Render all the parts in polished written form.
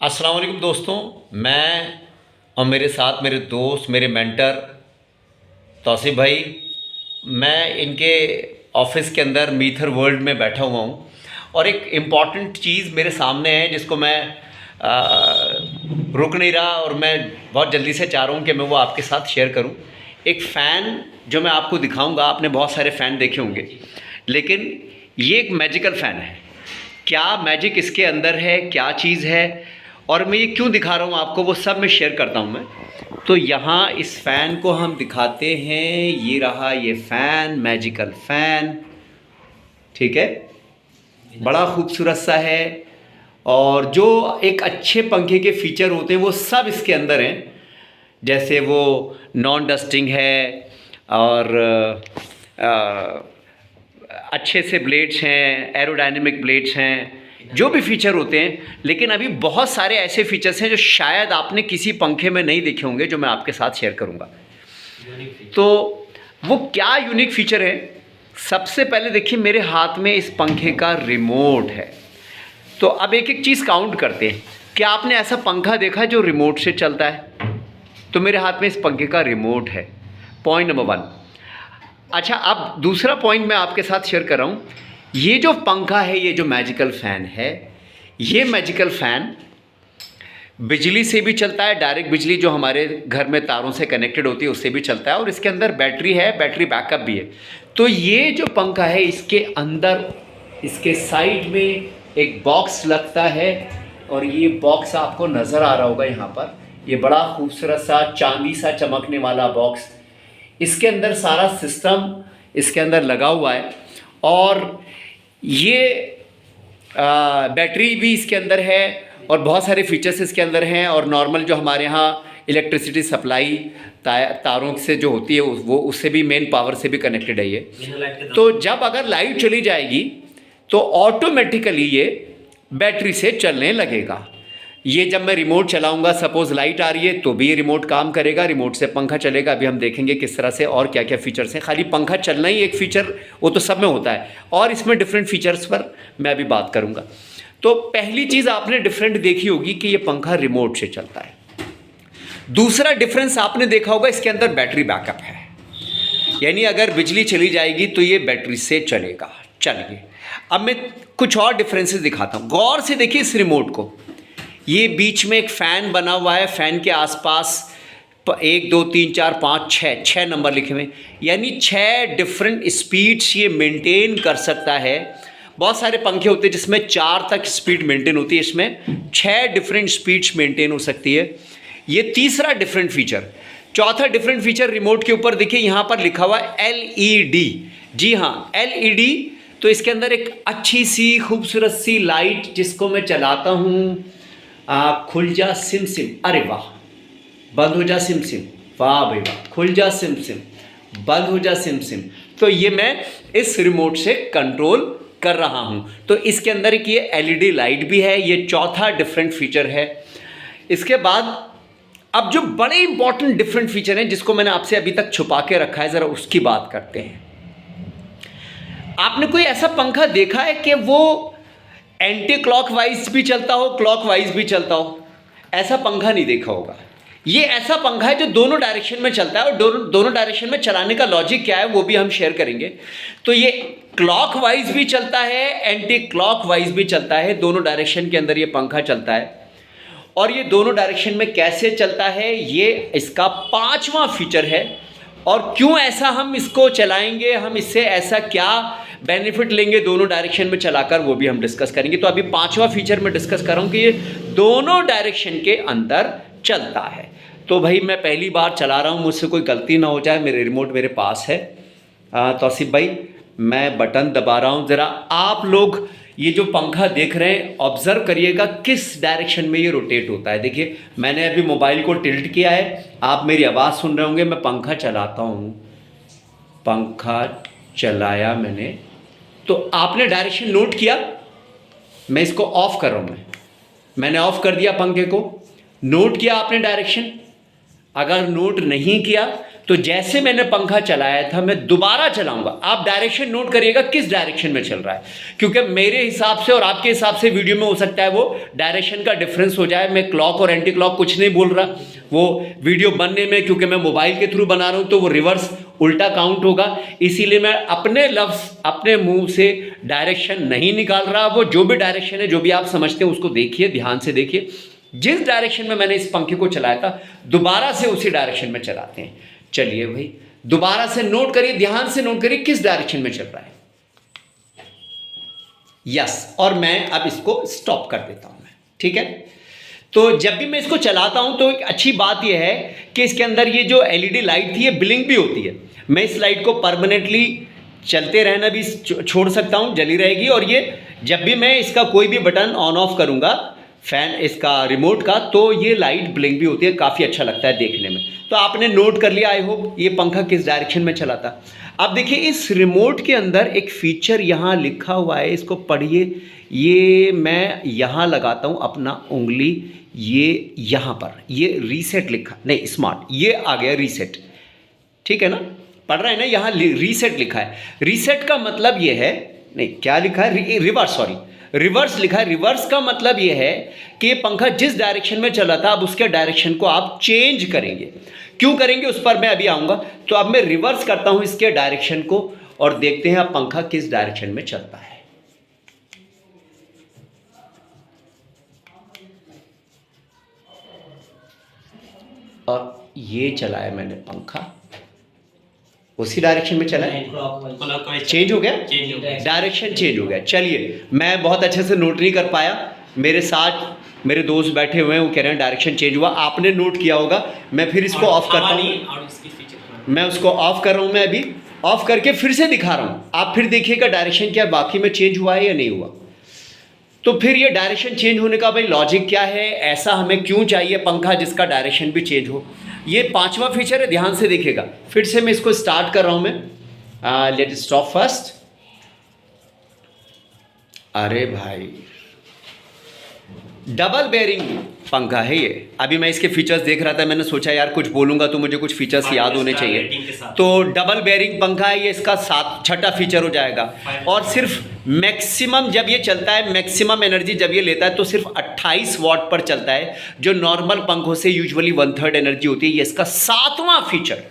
अस्सलाम वालेकुम दोस्तों, मैं और मेरे साथ मेरे दोस्त, मेरे मेंटर तौसीफ़ भाई, मैं इनके ऑफिस के अंदर मीथर वर्ल्ड में बैठा हुआ हूँ और एक इम्पॉर्टेंट चीज़ मेरे सामने है जिसको मैं रुक नहीं रहा और मैं बहुत जल्दी से चाह रहा हूँ कि मैं वो आपके साथ शेयर करूँ। एक फ़ैन जो मैं आपको दिखाऊंगा, आपने बहुत सारे फ़ैन देखे होंगे, लेकिन ये एक मैजिकल फ़ैन है। क्या मैजिक इसके अंदर है, क्या चीज़ है और मैं ये क्यों दिखा रहा हूँ आपको, वो सब मैं शेयर करता हूँ मैं। तो यहाँ इस फ़ैन को हम दिखाते हैं, ये रहा ये फ़ैन, मैजिकल फ़ैन, ठीक है, बड़ा खूबसूरत सा है। और जो एक अच्छे पंखे के फीचर होते हैं वो सब इसके अंदर हैं, जैसे वो नॉन डस्टिंग है और अच्छे से ब्लेड्स हैं, एरोडायनेमिक ब्लेड्स हैं, जो भी फीचर होते हैं। लेकिन अभी बहुत सारे ऐसे फीचर्स हैं जो शायद आपने किसी पंखे में नहीं देखे होंगे, जो मैं आपके साथ शेयर करूंगा। तो वो क्या यूनिक फीचर है? सबसे पहले देखिए, मेरे हाथ में इस पंखे का रिमोट है। तो अब एक एक चीज़ काउंट करते हैं। क्या आपने ऐसा पंखा देखा जो रिमोट से चलता है? तो मेरे हाथ में इस पंखे का रिमोट है, पॉइंट नंबर 1। अच्छा, अब दूसरा पॉइंट मैं आपके साथ शेयर कर रहा हूँ। ये जो पंखा है, ये जो मैजिकल फ़ैन है, ये मैजिकल फ़ैन बिजली से भी चलता है, डायरेक्ट बिजली जो हमारे घर में तारों से कनेक्टेड होती है उससे भी चलता है, और इसके अंदर बैटरी है, बैटरी बैकअप भी है। तो ये जो पंखा है, इसके अंदर इसके साइड में एक बॉक्स लगता है, और ये बॉक्स आपको नज़र आ रहा होगा यहाँ पर, ये बड़ा खूबसूरत सा चांदी सा चमकने वाला बॉक्स। इसके अंदर सारा सिस्टम इसके अंदर लगा हुआ है, और ये बैटरी भी इसके अंदर है, और बहुत सारे फीचर्स इसके अंदर हैं। और नॉर्मल जो हमारे यहाँ इलेक्ट्रिसिटी सप्लाई तारों से जो होती है वो उससे भी, मेन पावर से भी कनेक्टेड है ये। तो जब अगर लाइट चली जाएगी तो ऑटोमेटिकली ये बैटरी से चलने लगेगा। ये जब मैं रिमोट चलाऊंगा, सपोज़ लाइट आ रही है तो भी ये रिमोट काम करेगा, रिमोट से पंखा चलेगा। अभी हम देखेंगे किस तरह से और क्या क्या फीचर्स हैं। खाली पंखा चलना ही एक फ़ीचर, वो तो सब में होता है, और इसमें डिफरेंट फीचर्स पर मैं अभी बात करूंगा। तो पहली चीज़ आपने डिफरेंट देखी होगी कि ये पंखा रिमोट से चलता है। दूसरा डिफरेंस आपने देखा होगा, इसके अंदर बैटरी बैकअप है, यानी अगर बिजली चली जाएगी तो ये बैटरी से चलेगा। चलिए अब मैं कुछ और डिफरेंसेस दिखाता हूँ। गौर से देखिए इस रिमोट को, ये बीच में एक फ़ैन बना हुआ है, फ़ैन के आसपास 1 2 3 4 5 6 नंबर लिखे हुए, यानी 6 डिफरेंट स्पीड्स ये मेंटेन कर सकता है। बहुत सारे पंखे होते हैं जिसमें 4 तक स्पीड मेंटेन होती है, इसमें 6 डिफरेंट स्पीड्स मेंटेन हो सकती है। ये तीसरा डिफरेंट फीचर। चौथा डिफरेंट फीचर, रिमोट के ऊपर देखिए यहाँ पर लिखा हुआ LED। जी हाँ, LED। तो इसके अंदर एक अच्छी सी खूबसूरत सी लाइट, जिसको मैं चलाता हूँ, खुल जा सिम सिम, अरे वाह, बंद हो जा सिम सिम, वाह भाई वाह, खुल जा सिम सिम, बंद हो जा सिम सिम। तो ये मैं इस रिमोट से कंट्रोल कर रहा हूँ। तो इसके अंदर एक ये LED लाइट भी है, ये चौथा डिफरेंट फीचर है। इसके बाद अब जो बड़े इंपॉर्टेंट डिफरेंट फीचर हैं जिसको मैंने आपसे अभी तक छुपा के रखा है, ज़रा उसकी बात करते हैं। आपने कोई ऐसा पंखा देखा है कि वो एंटी क्लॉकवाइज भी चलता हो, क्लॉकवाइज भी चलता हो? ऐसा पंखा नहीं देखा होगा। ये ऐसा पंखा है जो दोनों डायरेक्शन में चलता है, और दोनों डायरेक्शन में चलाने का लॉजिक क्या है वो भी हम शेयर करेंगे। तो ये क्लॉकवाइज भी चलता है, एंटी क्लॉकवाइज भी चलता है, दोनों डायरेक्शन के अंदर ये पंखा चलता है। और ये दोनों डायरेक्शन में कैसे चलता है, ये इसका 5वां फीचर है। और क्यों ऐसा हम इसको चलाएंगे, हम इससे ऐसा क्या बेनिफिट लेंगे दोनों डायरेक्शन में चलाकर, वो भी हम डिस्कस करेंगे। तो अभी 5वां फीचर में डिस्कस कर रहा हूँ कि ये दोनों डायरेक्शन के अंदर चलता है। तो भाई मैं पहली बार चला रहा हूँ, मुझसे कोई गलती ना हो जाए, मेरे रिमोट मेरे पास है। तौसीफ़ भाई, मैं बटन दबा रहा हूँ, ज़रा आप लोग ये जो पंखा देख रहे हैं ऑब्जर्व करिएगा किस डायरेक्शन में ये रोटेट होता है। देखिए मैंने अभी मोबाइल को टिल्ट किया है, आप मेरी आवाज़ सुन रहे होंगे। मैं पंखा चलाता हूँ, पंखा चलाया मैंने, तो आपने डायरेक्शन नोट किया। मैं इसको ऑफ कर रहा हूँ, मैंने ऑफ कर दिया पंखे को, नोट किया आपने डायरेक्शन। अगर नोट नहीं किया तो जैसे मैंने पंखा चलाया था मैं दोबारा चलाऊंगा, आप डायरेक्शन नोट करिएगा किस डायरेक्शन में चल रहा है, क्योंकि मेरे हिसाब से और आपके हिसाब से वीडियो में हो सकता है वो डायरेक्शन का डिफरेंस हो जाए। मैं क्लॉक और एंटी क्लॉक कुछ नहीं बोल रहा, वो वीडियो बनने में क्योंकि मैं मोबाइल के थ्रू बना रहा हूं तो वो रिवर्स उल्टा काउंट होगा, इसीलिए मैं अपने लफ्ज अपने मुंह से डायरेक्शन नहीं निकाल रहा। वो जो भी डायरेक्शन है, जो भी आप समझते हैं उसको देखिए, ध्यान से देखिए। जिस डायरेक्शन में मैंने इस पंखे को चलाया था दोबारा से उसी डायरेक्शन में चलाते हैं। चलिए भाई दोबारा से नोट करिए, ध्यान से नोट करिए किस डायरेक्शन में चल रहा है। यस, और मैं अब इसको स्टॉप कर देता हूं मैं, ठीक है। तो जब भी मैं इसको चलाता हूं तो एक अच्छी बात यह है कि इसके अंदर ये जो एलईडी लाइट थी ये ब्लिंक भी होती है। मैं इस लाइट को परमानेंटली चलते रहना भी छोड़ सकता हूं, जली रहेगी। और ये जब भी मैं इसका कोई भी बटन ऑन ऑफ करूंगा, फैन इसका रिमोट का, तो ये लाइट ब्लिंक भी होती है, काफ़ी अच्छा लगता है देखने में। तो आपने नोट कर लिया आई होप ये पंखा किस डायरेक्शन में चला था। अब देखिए इस रिमोट के अंदर एक फीचर यहाँ लिखा हुआ है, इसको पढ़िए। ये मैं यहाँ लगाता हूँ अपना उंगली, ये यहाँ पर ये रीसेट लिखा, नहीं स्मार्ट, ये आ गया रीसेट, ठीक है ना, पढ़ रहे हैं ना, यहाँ रीसेट लिखा है। रीसेट का मतलब ये है, नहीं क्या लिखा है, रिवर्स, सॉरी रिवर्स लिखा है। रिवर्स का मतलब ये है कि ये पंखा जिस डायरेक्शन में चला था अब उसके डायरेक्शन को आप चेंज करेंगे। क्यों करेंगे उस पर मैं अभी आऊँगा। तो अब मैं रिवर्स करता हूँ इसके डायरेक्शन को और देखते हैं अब पंखा किस डायरेक्शन में चलता है। और ये चलाया मैंने पंखा, उसी डायरेक्शन में चला है, चेंज हो गया, डायरेक्शन चेंज हो गया। चलिए मैं बहुत अच्छे से नोट नहीं कर पाया, मेरे साथ मेरे दोस्त बैठे हुए हैं, वो कह रहे हैं डायरेक्शन चेंज हुआ, आपने नोट किया होगा। मैं फिर इसको ऑफ करता हूँ, मैं उसको ऑफ कर रहा हूँ, मैं अभी ऑफ करके फिर से दिखा रहा हूँ, आप फिर देखिएगा डायरेक्शन क्या वाकई में चेंज हुआ है या नहीं हुआ। तो फिर ये डायरेक्शन चेंज होने का भाई लॉजिक क्या है, ऐसा हमें क्यों चाहिए पंखा जिसका डायरेक्शन भी चेंज हो। ये पांचवा फीचर है, ध्यान से देखिएगा। फिर से मैं इसको स्टार्ट कर रहा हूं मैं, लेट स्टॉप फर्स्ट। अरे भाई डबल बेयरिंग पंखा है ये। अभी मैं इसके फीचर्स देख रहा था, मैंने सोचा यार कुछ बोलूंगा तो मुझे कुछ फीचर्स याद होने चाहिए। तो डबल बेयरिंग पंखा है ये, इसका छठा फीचर हो जाएगा। और सिर्फ मैक्सिमम जब ये चलता है, मैक्सिमम एनर्जी जब ये लेता है तो सिर्फ 28 वॉट पर चलता है, जो नॉर्मल पंखों से यूजुअली 1/3 एनर्जी होती है। ये इसका 7वां फीचर।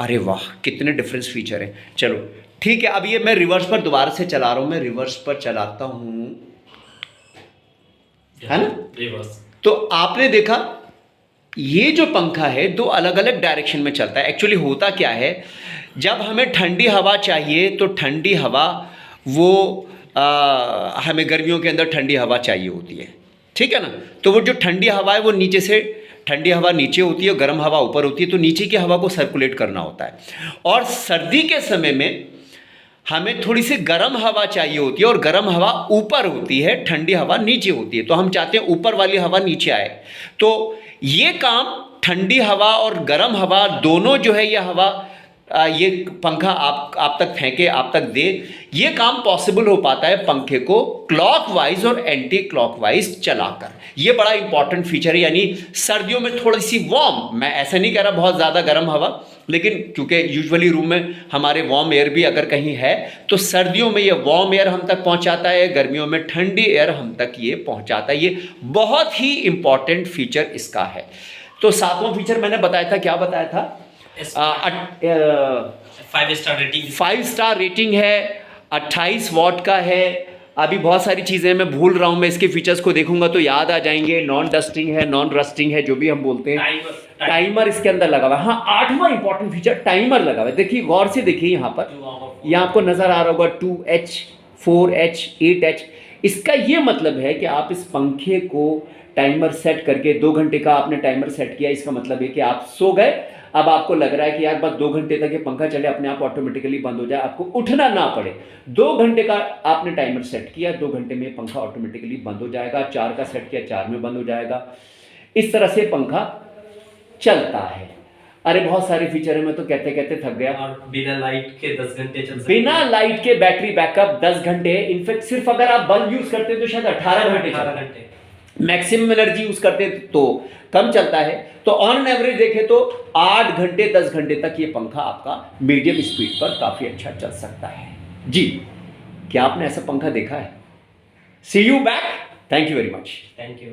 अरे वाह कितने डिफरेंस फीचर है। चलो ठीक है, अब ये मैं रिवर्स पर दोबारा से चला रहा हूँ, मैं रिवर्स पर चलाता हूँ, है ना रिवर्स। तो आपने देखा ये जो पंखा है दो अलग अलग डायरेक्शन में चलता है। एक्चुअली होता क्या है, जब हमें ठंडी हवा चाहिए तो ठंडी हवा वो हमें गर्मियों के अंदर ठंडी हवा चाहिए होती है, ठीक है ना। तो वो जो ठंडी हवा है वो नीचे से, ठंडी हवा नीचे होती है, गर्म हवा ऊपर होती है, तो नीचे की हवा को सर्कुलेट करना होता है। और सर्दी के समय में हमें थोड़ी सी गर्म हवा चाहिए होती है और गर्म हवा ऊपर होती है, ठंडी हवा नीचे होती है। तो हम चाहते हैं ऊपर वाली हवा नीचे आए। तो ये काम ठंडी हवा और गर्म हवा दोनों जो है ये हवा ये पंखा आप तक फेंके, आप तक दे, ये काम पॉसिबल हो पाता है पंखे को क्लॉकवाइज और एंटी क्लॉकवाइज चलाकर। ये बड़ा इंपॉर्टेंट फीचर है। यानी सर्दियों में थोड़ी सी वार्म, मैं ऐसा नहीं कह रहा बहुत ज़्यादा गर्म हवा, लेकिन क्योंकि यूजुअली रूम में हमारे वार्म एयर भी अगर कहीं है तो सर्दियों में ये वार्म एयर हम तक पहुंचाता है, गर्मियों में ठंडी एयर हम तक ये पहुंचाता है। ये बहुत ही इंपॉर्टेंट फीचर इसका है। तो 7वां फीचर मैंने बताया था, क्या बताया था, 5 स्टार रेटिंग है, 28 वॉट का है। अभी बहुत सारी चीज़ें मैं भूल रहा हूँ, मैं इसके फीचर्स को देखूंगा तो याद आ जाएंगे। नॉन डस्टिंग है, नॉन रस्टिंग है, जो भी हम बोलते हैं। टाइमर इसके अंदर लगा हुआ है। हाँ 8वां इंपॉर्टेंट फीचर टाइमर लगा हुआ है। देखिए गौर से देखिए, यहाँ पर यहाँ आपको नजर आ रहा होगा 2H 4H 8H। इसका ये मतलब है कि आप इस पंखे को टाइमर सेट करके 2 घंटे का आपने टाइमर सेट किया, इसका मतलब है कि आप सो गए, अब आपको लग रहा है कि यार बस 2 घंटे तक ये पंखा चले, अपने आप ऑटोमेटिकली बंद हो जाए, आपको उठना ना पड़े। 2 घंटे का आपने टाइमर सेट किया, 2 घंटे में पंखा ऑटोमेटिकली बंद हो जाएगा। 4 का सेट किया, 4 में बंद हो जाएगा। इस तरह से पंखा चलता है। अरे बहुत सारे फीचर है, मैं तो कहते कहते थक गया। और बिना लाइट के 10 घंटे चल सकते, बिना लाइट के बैटरी बैकअप 10 घंटे। इनफैक्ट सिर्फ अगर आप बल्ब यूज करते हैं तो शायद 18 घंटे। मैक्सिमम एनर्जी यूज करते हैं तो कम चलता है। तो ऑन एवरेज देखें तो 8 घंटे 10 घंटे तक ये पंखा आपका मीडियम स्पीड पर काफी अच्छा चल सकता है जी। क्या आपने ऐसा पंखा देखा है? See you back, thank you very much. Thank you.